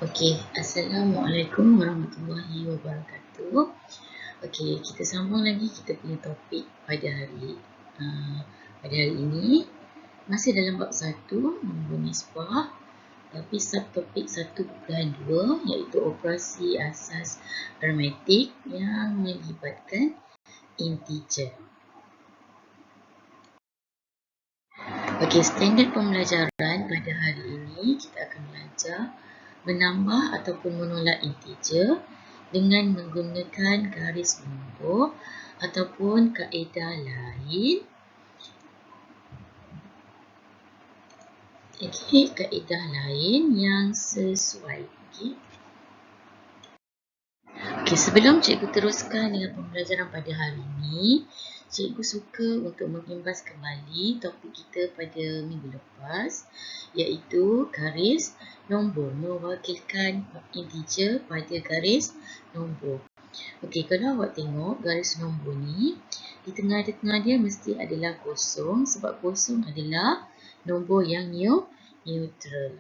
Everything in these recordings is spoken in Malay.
Okey, Assalamualaikum warahmatullahi wabarakatuh. Okey, kita sambung lagi kita punya topik pada hari ini. Masih dalam bab 1, nombor nisbah, tapi subtopik 1.2 iaitu operasi asas aritmetik yang melibatkan integer. Okey, standard pembelajaran pada hari ini kita akan belajar menambah ataupun menolak integer dengan menggunakan garis nombor ataupun kaedah lain. Okey, kaedah lain yang sesuai. Okey, sebelum cikgu teruskan dengan pembelajaran pada hari ini, cikgu suka untuk mengimbas kembali topik kita pada minggu lepas, iaitu garis nombor, mewakilkan integer pada garis nombor. Okey, kalau awak tengok garis nombor ni, di tengah-tengah dia mesti adalah kosong sebab kosong adalah nombor yang neutral.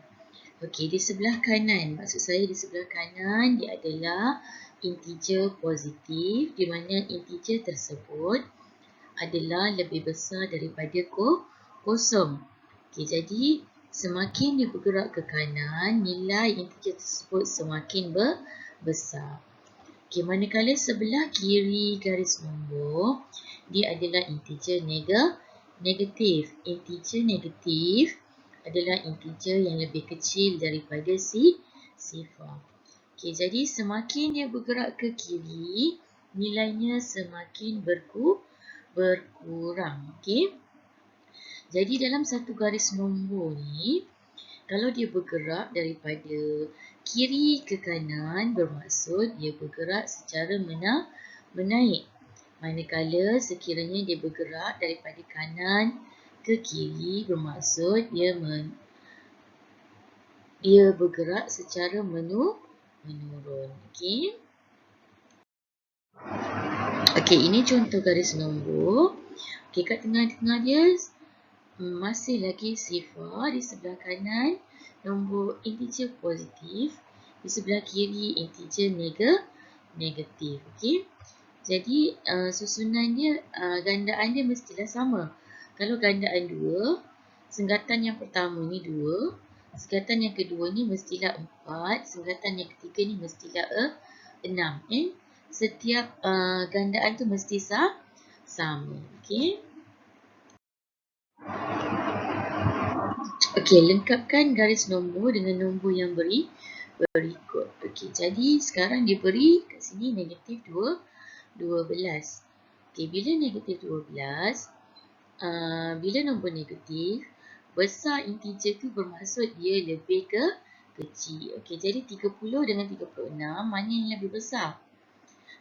Okey, di sebelah kanan, maksud saya di sebelah kanan dia adalah integer positif, di mana integer tersebut adalah lebih besar daripada kosong. Okey, jadi semakin dia bergerak ke kanan, nilai integer tersebut semakin besar. Okey, manakala sebelah kiri garis nombor, dia adalah integer negatif. Integer negatif adalah integer yang lebih kecil daripada sifar. Okey, jadi semakin dia bergerak ke kiri, nilainya semakin berkurang. Okey. Jadi dalam satu garis nombor ni, kalau dia bergerak daripada kiri ke kanan, bermaksud dia bergerak secara menaik. Manakala sekiranya dia bergerak daripada kanan ke kiri, bermaksud dia bergerak secara menurun. Okey. Okey, ini contoh garis nombor. Okey, kat tengah-tengah dia masih lagi sifar. Di sebelah kanan nombor integer positif, di sebelah kiri integer negatif. Okey. Jadi susunan dia, gandaan dia mestilah sama. Kalau gandaan 2, senggatan yang pertama ni 2, senggatan yang kedua ni mestilah 4, senggatan yang ketiga ni mestilah 6. Setiap gandaan tu mesti sama. Okey. Okey, lengkapkan garis nombor dengan nombor yang berikut. Okey, jadi sekarang dia beri kat sini negatif 12. Okey, bila negatif 12, bila nombor negatif, besar integer tu bermaksud dia lebih kecil. Okey, jadi 30 dengan 36, mana yang lebih besar?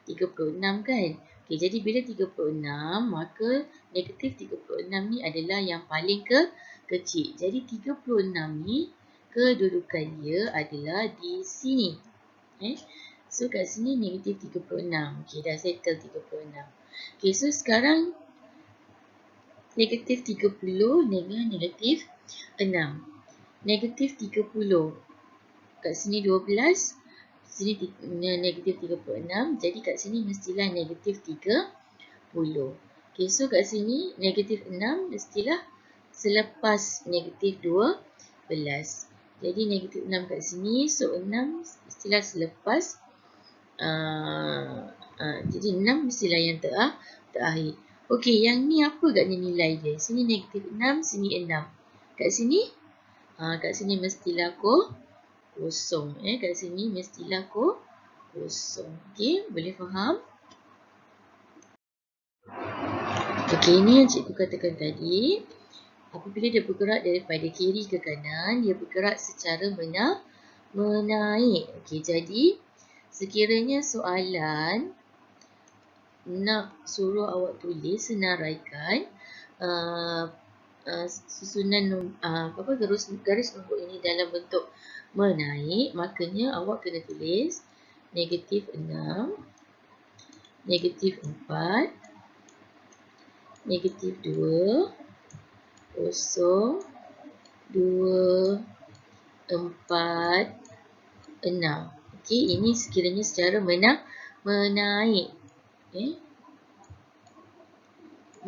36 kan? Okey, jadi bila 36, maka negatif 36 ni adalah yang paling kecil. Jadi 36 ni kedudukan dia adalah di sini. So kat sini negatif 36. Okey, dah settle 36. Okey, so sekarang negatif 30 dengan negatif 6. Negatif 30. Kat sini 12. Sini negatif 36. Jadi kat sini mestilah negatif 30. Okey, so kat sini negatif 6 mestilah selepas negatif 12. Jadi negatif 6 kat sini. So 6 mestilah selepas. Jadi 6 mestilah yang terakhir. Okey, yang ni apa agaknya nilai dia? Sini negatif 6, sini 6. Kat sini? Kat sini mestilah kosong. Kat sini mestilah kosong. Okey, boleh faham? Okey, ini yang cikgu katakan tadi. Apabila dia bergerak daripada kiri ke kanan, dia bergerak secara menaik. Okey, jadi sekiranya soalan nak suruh awak tulis senaraikan susunan garis nombor ini dalam bentuk menaik, maknanya awak kena tulis negatif 6, negatif 4, negatif 2, kosong, 2, 4, 6. Okey, ini sekiranya secara menaik. Okey.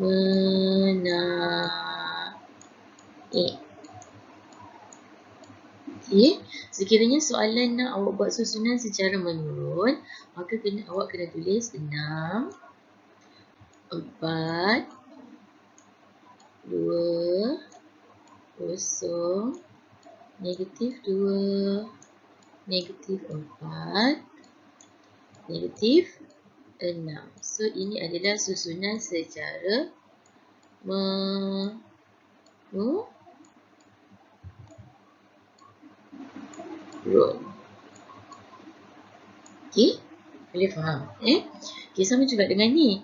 Menaik. Okey, sekiranya soalan nak awak buat susunan secara menurun, maka awak kena tulis 6, 4, 2, 0, negatif 2, negatif 4, negatif 6. So, ini adalah susunan secara menurun. Okey, boleh faham? Okey, sama juga dengan ni.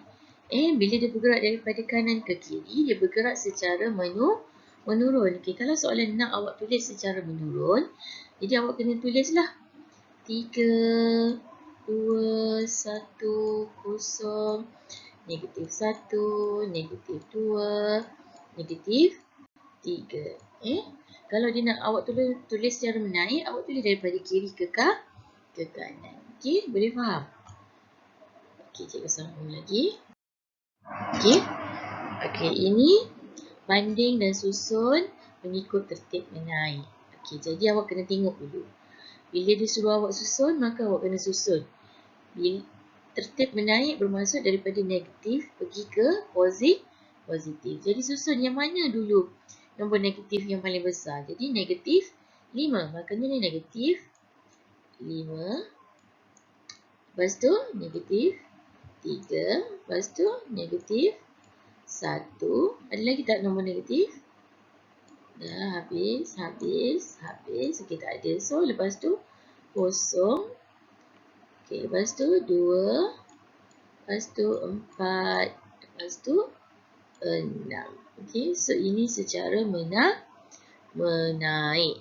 Bila dia bergerak daripada kanan ke kiri, dia bergerak secara menurun. Okey, kalau soalan nak awak tulis secara menurun, jadi awak kena tulislah 3, 2, 1, 0, negatif 1, negatif 2, negatif 3. Kalau dia nak awak tulis secara menaik, awak tulis daripada kiri ke kanan. Okey, boleh faham? Okey, cikgu sambung lagi. Okey, ini banding dan susun mengikut tertib menaik. Okey, jadi awak kena tengok dulu. Bila dia suruh awak susun, maka awak kena susun. Bila tertib menaik bermaksud daripada negatif pergi ke positif. Jadi susun yang mana dulu nombor negatif yang paling besar. Jadi negatif 5. Makanya ni negatif 5. Lepas tu negatif 3. Lepas tu negatif 1. Ada lagi tak nombor negatif? Dah habis. Okey, tak ada. So, lepas tu 0. Okey, lepas tu 2. Lepas tu 4. Lepas tu 6. Okey, so ini secara menaik.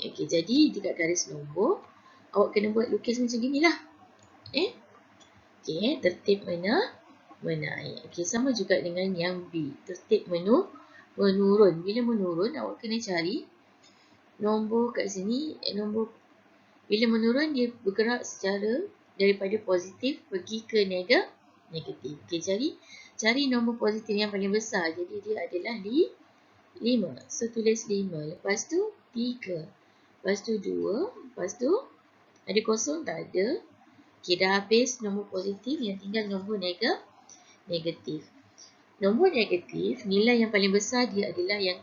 Okey, jadi dekat garis nombor, awak kena buat lukis macam gini lah. Okey, tertib menaik. Okey, sama juga dengan yang B. Tertib menurun. Bila menurun, awak kena cari nombor kat sini. Bila menurun, dia bergerak secara daripada positif pergi ke negatif. Okey, cari nombor positif yang paling besar. Jadi dia adalah 5. So, tulis 5. Lepas tu 3. Lepas tu 2. Lepas tu ada kosong? Tak ada. Okey, dah habis nombor positif. Yang tinggal nombor negatif. Nombor negatif, nilai yang paling besar dia adalah yang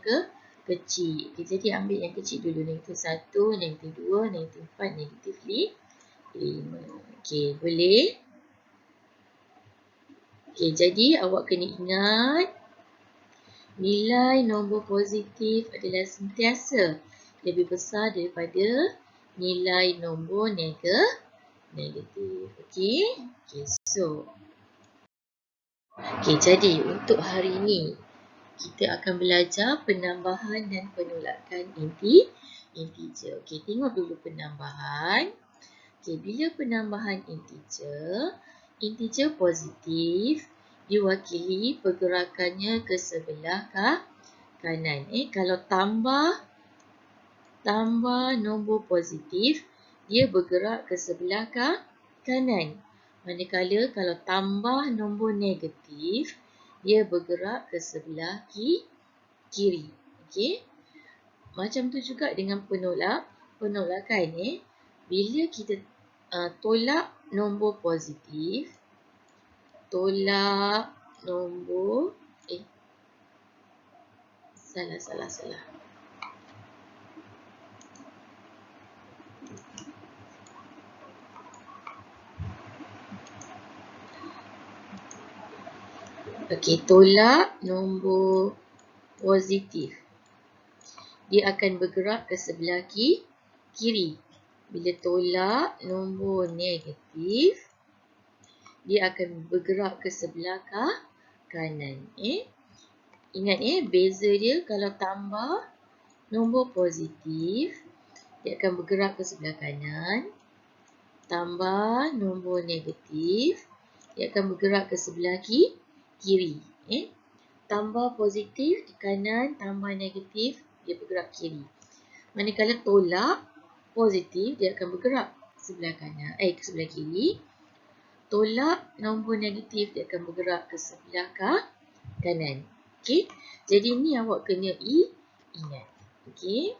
kecil. Okey, jadi ambil yang kecil dulu. Negatif 1, negatif 2, negatif 4, negatif 5. Okey, boleh? Okey, jadi awak kena ingat nilai nombor positif adalah sentiasa lebih besar daripada nilai nombor negatif. Okey? So. Okey, jadi untuk hari ini kita akan belajar penambahan dan penolakan integer. Okey, tengok dulu penambahan. Okey, bila penambahan integer positif diwakili pergerakannya ke sebelah kanan. Kalau tambah nombor positif, dia bergerak ke sebelah kanan. Manakala kalau tambah nombor negatif, dia bergerak ke sebelah kiri. Okey. Macam tu juga dengan penolakan. Bila kita tolak nombor positif, tolak nombor salah. Okey, tolak nombor positif. Dia akan bergerak ke sebelah kiri. Bila tolak nombor negatif, dia akan bergerak ke sebelah kanan. Ingat beza dia kalau tambah nombor positif, dia akan bergerak ke sebelah kanan. Tambah nombor negatif, dia akan bergerak ke sebelah kiri. Tambah positif di kanan, tambah negatif, dia bergerak kiri. Manakala tolak positif, dia akan bergerak sebelah kanan, ke sebelah kiri. Tolak nombor negatif, dia akan bergerak ke sebelah kanan. Okey. Jadi ni awak kena ingat. Okey.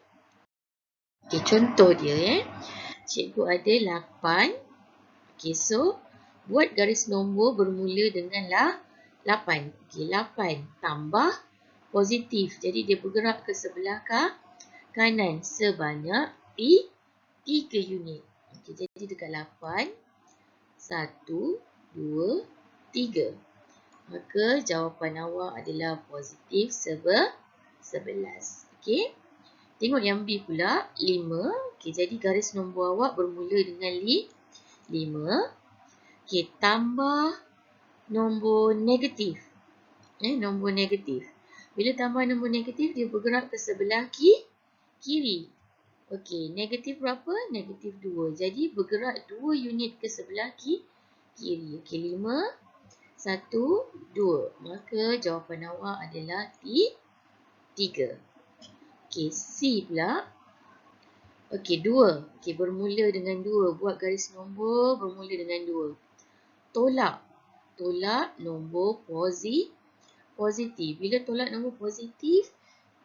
Okey, contoh dia cikgu ada 8. Okey, so buat garis nombor bermula dengan 8. Okey, 8 tambah positif. Jadi dia bergerak ke sebelah kanan sebanyak 3 unit. Okey, jadi dekat 8 1 2 3. Maka jawapan awak adalah positif 11. Okey. Tengok yang B pula 5. Okey, jadi garis nombor awak bermula dengan 5. Okey, tambah nombor negatif. Nombor negatif. Bila tambah nombor negatif, dia bergerak ke sebelah kiri. Okey, negatif berapa? Negatif 2. Jadi bergerak 2 unit ke sebelah kiri. Okey, 5, 1, 2. Maka jawapan awak adalah 3. Okey, C pula. Okey, 2. Okey, bermula dengan 2. Buat garis nombor bermula dengan 2. Tolak nombor positif. Bila tolak nombor positif,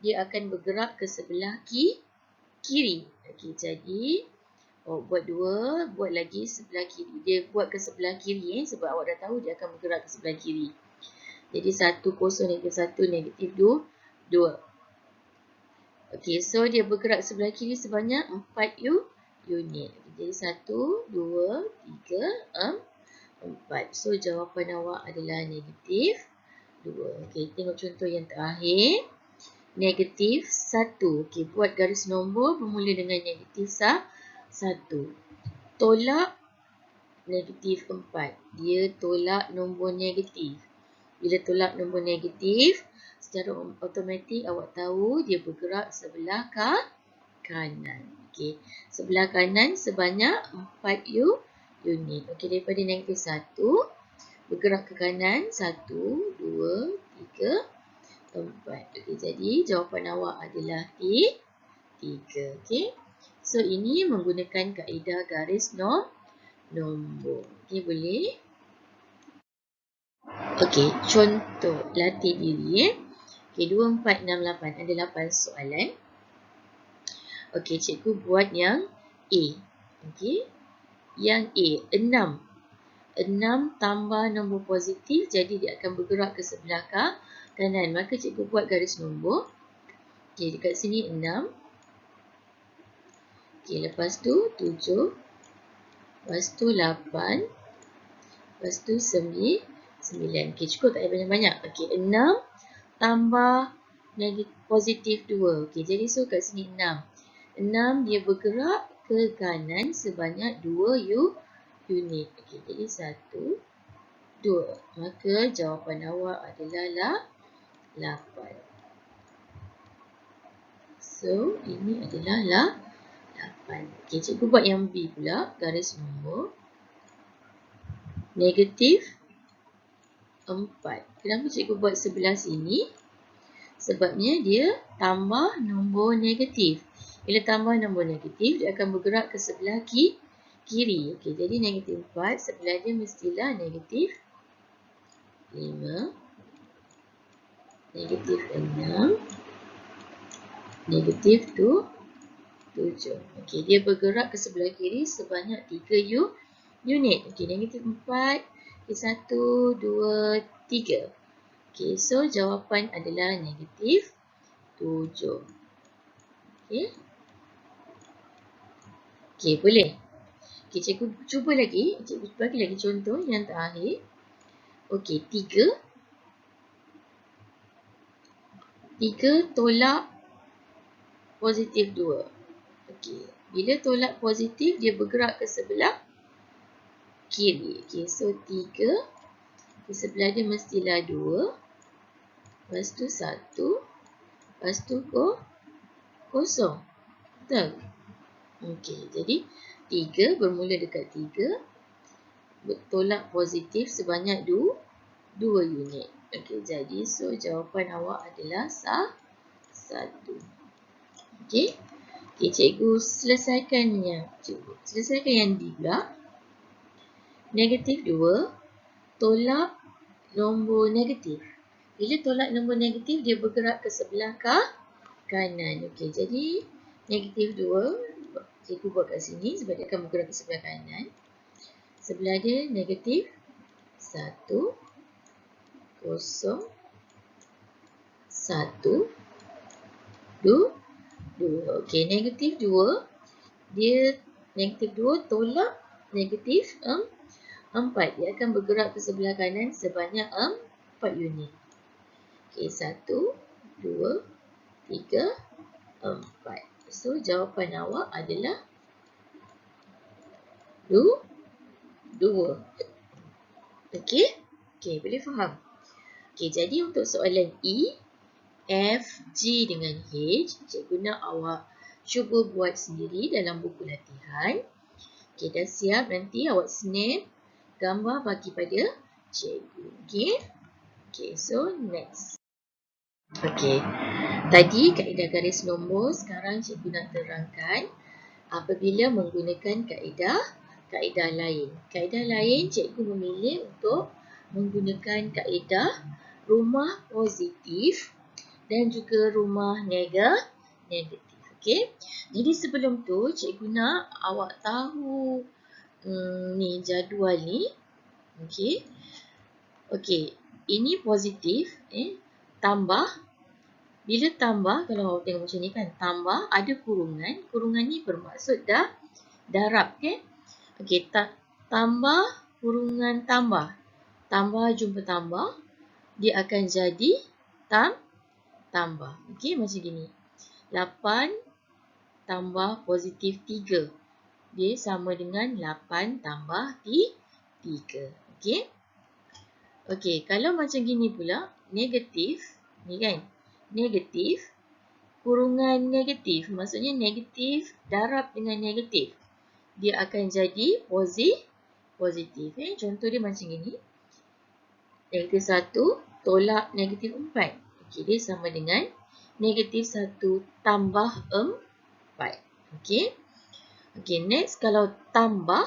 dia akan bergerak ke sebelah kiri. Okey, jadi buat 2, buat lagi sebelah kiri. Dia buat ke sebelah kiri sebab awak dah tahu dia akan bergerak ke sebelah kiri. Jadi 1, 0, negatif 1, negatif 2. Okey, so dia bergerak sebelah kiri sebanyak 4 unit. Jadi 1, 2, 3, 4. So jawapan awak adalah negatif 2. Okey, tengok contoh yang terakhir. Negatif 1. Okey, buat garis nombor bermula dengan negatif 1. Tolak negatif 4. Dia tolak nombor negatif. Bila tolak nombor negatif, secara automatik awak tahu dia bergerak sebelah kanan. Okey, sebelah kanan sebanyak 4 unit. Okey, daripada negatif 1 bergerak ke kanan 1, 2, 3, 4. Okey, jadi jawapan awak adalah 3. Okey. So ini menggunakan kaedah garis nombor. Okey, boleh? Okey, contoh latih diri. Okey, 2, 4, 6, 8. Ada 8 soalan. Okey, cikgu buat yang A. Okey. Yang A, 6. 6 tambah nombor positif, jadi dia akan bergerak ke sebelah kanan. Maka cikgu buat garis nombor. Okey, dekat sini 6. Okey, lepas tu 7. Lepas tu 8. Lepas tu 9. Okey, cukup tak payah banyak-banyak. Okey, 6 tambah positif 2. Okey, jadi so kat sini 6. 6 dia bergerak ke kanan sebanyak 2 unit. Okey, jadi 1, 2. Maka jawapan awak adalah 8. So, ini adalah 8. Okey, cikgu buat yang B pula. Garis nombor. Negatif 4. Kenapa cikgu buat sebelah sini? Sebabnya dia tambah nombor negatif. Bila tambah nombor negatif, dia akan bergerak ke sebelah kiri. Okey, jadi negatif 4, sebelah dia mestilah negatif 5, negatif 6, negatif 7. Okey, dia bergerak ke sebelah kiri sebanyak 3 unit. Okey, negatif 4, 1, 2, 3. Okey, so jawapan adalah negatif 7. Okey. Okey, boleh. Okey, cikgu cuba lagi. Cikgu bagi lagi contoh yang terakhir. Okey, 3. 3 tolak positif 2. Okey, bila tolak positif, dia bergerak ke sebelah kiri. Okey, so 3. Di sebelah dia mestilah 2. Lepas tu 1. Lepas tu 0. Betul? Okey, jadi 3 bermula dekat 3. Tolak positif sebanyak 2 unit. Okey, jadi so jawapan awak adalah 1. Okey. Okey, cikgu selesaikannya. Cikgu selesaikan yang D pula. Negatif 2 tolak nombor negatif. Bila tolak nombor negatif, dia bergerak ke sebelah kanan. Okey, jadi negatif 2, cikgu buat kat sini sebab dia akan bergerak ke sebelah kanan. Sebelah dia negatif 1, 0, 1, 2. Okey, negatif 2. Dia negatif 2 tolak negatif 4. Dia akan bergerak ke sebelah kanan sebanyak 4 unit. Okey, 1, 2, 3, 4. So, jawapan awak adalah 2. Okey? Okey, boleh faham? Okey, jadi untuk soalan E, F, G dengan H, cikgu nak awak cuba buat sendiri dalam buku latihan. Okey, dah siap, nanti awak snap gambar bagi pada cikgu. Okey? Okey, so next. Okey, tadi kaedah garis nombor, sekarang cikgu nak terangkan apabila menggunakan kaedah lain. Kaedah lain cikgu memilih untuk menggunakan kaedah rumah positif dan juga rumah negatif. Okey. Jadi sebelum tu cikgu nak awak tahu ni jadual ni. Okey. Okey, ini positif tambah. Bila tambah, kalau awak tengok macam ni kan, tambah ada kurungan. Kurungan ni bermaksud darab kan? Okey, tambah kurungan tambah. Tambah jumpa tambah, dia akan jadi tambah. Okey, macam gini. 8 tambah positif 3. Dia sama dengan 8 tambah 3. Okey. Okey, kalau macam gini pula, negatif. Ni kan, negatif. Kurungan negatif. Maksudnya negatif darab dengan negatif. Dia akan jadi positif. Contoh dia macam gini. Negatif 1 tolak negatif 4. Okey, dia sama dengan negatif 1 tambah 4. Okey. Okey, next kalau tambah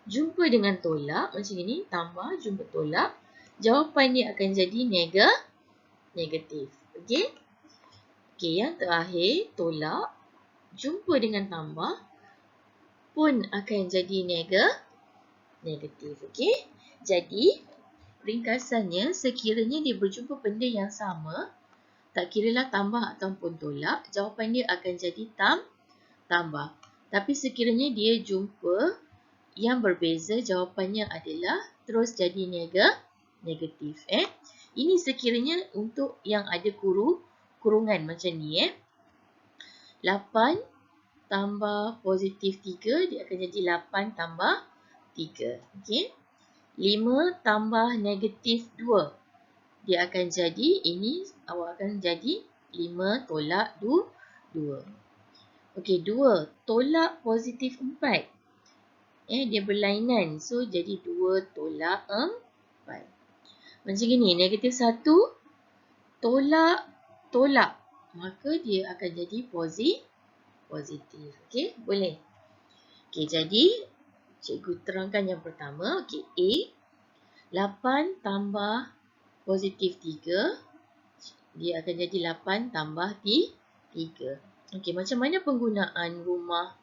jumpa dengan tolak macam ini, tambah jumpa tolak, jawapan dia akan jadi negatif. Okey. Okey, yang terakhir tolak jumpa dengan tambah pun akan jadi negatif. Okey. Jadi ringkasannya, sekiranya dia berjumpa benda yang sama, tak kiralah tambah ataupun tolak, jawapan dia akan jadi tambah. Tapi sekiranya dia jumpa yang berbeza, jawapannya adalah terus jadi negatif. Ini sekiranya untuk yang ada kurungan macam ni. 8 tambah positif 3, dia akan jadi 8 tambah 3. Okey. 5 tambah negatif 2. Dia akan jadi, ini awak akan jadi 5 tolak 2. Okey, 2 tolak positif 4. Dia berlainan. So, jadi 2 tolak 4. Macam gini, negatif 1 tolak. Maka dia akan jadi positif. Okey, boleh? Okey, jadi cikgu terangkan yang pertama. Okey, A. 8 tambah positif 3. Dia akan jadi 8 tambah 3. Okey, macam mana penggunaan rumah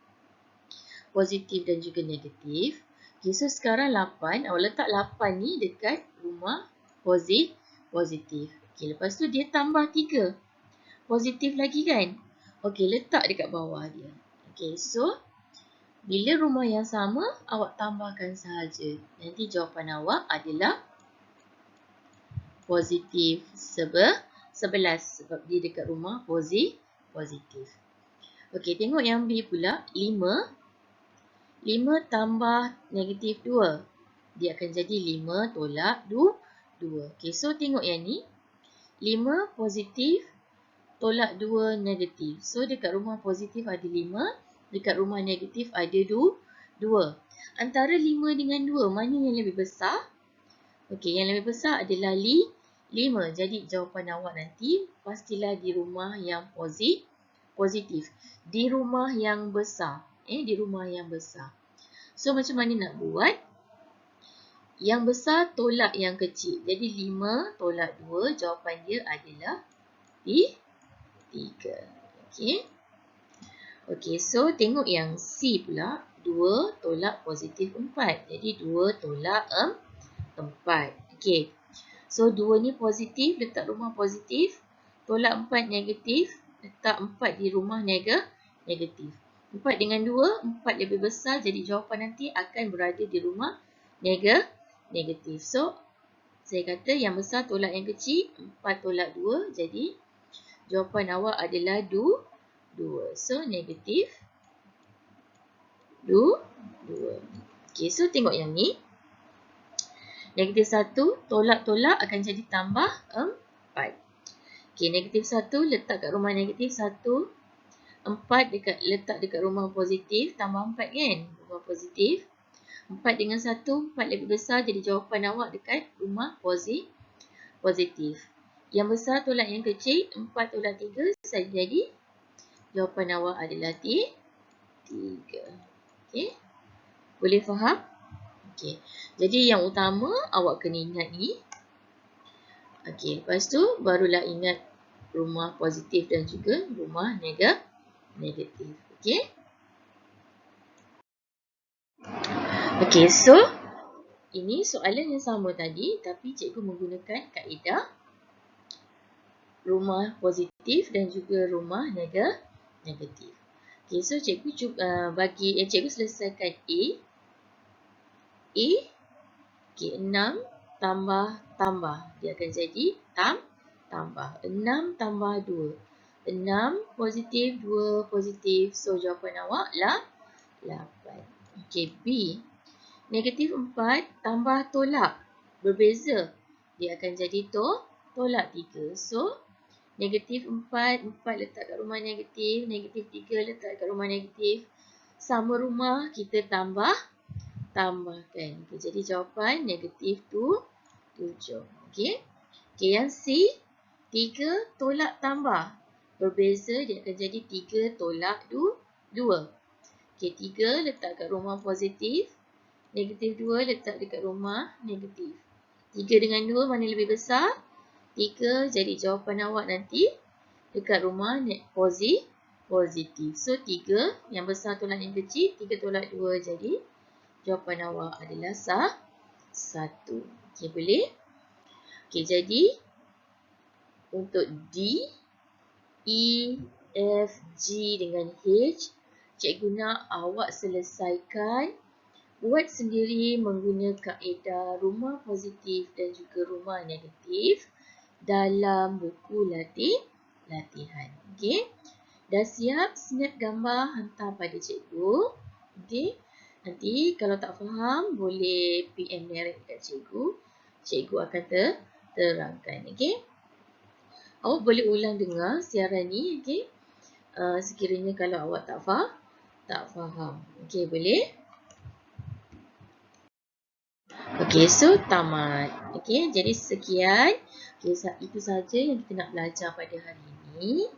positif dan juga negatif? Okey, so sekarang 8. Awak letak 8 ni dekat rumah positif. Okey, lepas tu dia tambah 3. Positif lagi kan? Okey, letak dekat bawah dia. Okey, so bila rumah yang sama, awak tambahkan sahaja. Nanti jawapan awak adalah positif 11 sebab dia dekat rumah positif. Okey, tengok yang B pula. 5 tambah negatif 2. Dia akan jadi 5 tolak 2. Okey, so tengok yang ni. 5 positif tolak 2 negatif. So, dekat rumah positif ada 5. Dekat rumah negatif ada 2. Antara 5 dengan 2, mana yang lebih besar? Okey, yang lebih besar adalah 5. Jadi, jawapan awak nanti pastilah di rumah yang positif. positif. Di rumah yang besar. Di rumah yang besar. So, macam mana nak buat? Yang besar tolak yang kecil. Jadi, 5 tolak 2. Jawapan dia adalah 3. Okey. Okey, so tengok yang C pula. 2 tolak positif 4. Jadi, 2 tolak 4. Okey. So, 2 ni positif. Letak rumah positif. Tolak 4 negatif. Letak 4 di rumah negatif. 4 dengan 2, 4 lebih besar. Jadi, jawapan nanti akan berada di rumah negatif. So, saya kata yang besar tolak yang kecil. 4 tolak 2. Jadi, jawapan awak adalah 2. So, negatif 2. Okey, so tengok yang ni. Negatif 1 tolak-tolak akan jadi tambah 4. Okey, negatif 1 letak kat rumah negatif 1. 4 letak dekat rumah positif. Tambah 4 kan? Rumah positif. 4 dengan 1, 4 lebih besar. Jadi jawapan awak dekat rumah positif. Yang besar tolak yang kecil. 4 tolak 3. Jadi jawapan awak adalah 3. Okey. Boleh faham? Okey. Jadi yang utama awak kena ingat ni. Okey. Lepas tu barulah ingat rumah positif dan juga rumah negatif. Okey. Okey. So, ini soalan yang sama tadi. Tapi cikgu menggunakan kaedah rumah positif dan juga rumah negatif. Okey, so cikgu cikgu selesaikan A. Okey, 6 tambah. Dia akan jadi tambah. 6 tambah 2. 6 positif, 2 positif. So, jawapan awak lah 8. Okey, B. Negatif 4 tambah tolak. Berbeza. Dia akan jadi tolak 3. So, negatif 4 letak kat rumah negatif. Negatif 3 letak kat rumah negatif. Sama rumah, kita tambahkan. Okay, jadi jawapan negatif 7. Okey. Okey, yang C. 3 tolak tambah. Berbeza, dia akan jadi 3 tolak 2. Okey, 3 letak kat rumah positif. Negatif 2 letak dekat rumah negatif. 3 dengan 2 mana lebih besar? 3, jadi jawapan awak nanti dekat rumah positif. So, 3 yang besar tolak yang kecil. 3 tolak 2 jadi jawapan awak adalah 1. Okey, boleh? Okey, jadi untuk D, E, F, G dengan H, cikgu nak awak selesaikan. Buat sendiri mengguna kaedah rumah positif dan juga rumah negatif dalam buku latihan. Okey. Dah siap? Snap gambar hantar pada cikgu. Okey. Nanti kalau tak faham boleh PM direct kat cikgu. Cikgu akan terangkan. Okey. Awak boleh ulang dengar siaran ni. Okey. Sekiranya kalau awak tak faham. Okey, boleh? Okey, so tamat. Okey, jadi sekian. Okey, itu saja yang kita nak belajar pada hari ini.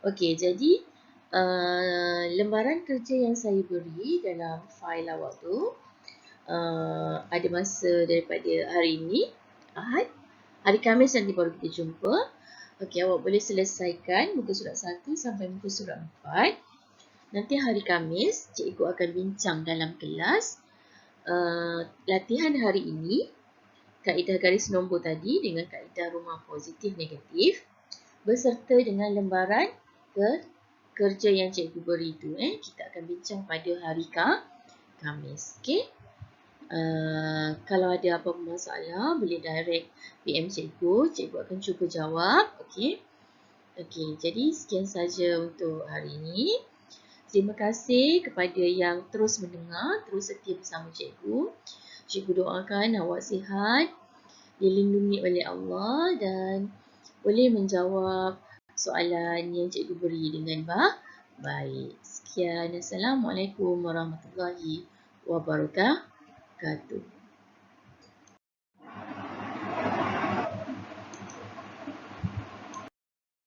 Okey, jadi lembaran kerja yang saya beri dalam fail awak tu ada masa daripada hari ini, Ahad. Hari Khamis nanti baru kita jumpa. Okey, awak boleh selesaikan muka surat 1 sampai muka surat 4. Nanti hari Khamis, cikgu akan bincang dalam kelas latihan hari ini, kaedah garis nombor tadi dengan kaedah rumah positif negatif beserta dengan lembaran kerja yang cikgu beri tu. Kita akan bincang pada hari Khamis. Okey. Kalau ada apa-apa masalah boleh direct PM cikgu. Cikgu akan cuba jawab. Okey. Okey, jadi sekian saja untuk hari ini. Terima kasih kepada yang terus mendengar, terus setia bersama cikgu. Cikgu doakan awak sihat, dilindungi oleh Allah dan boleh menjawab soalan yang cikgu beri dengan baik. Sekian. Assalamualaikum warahmatullahi wabarakatuh.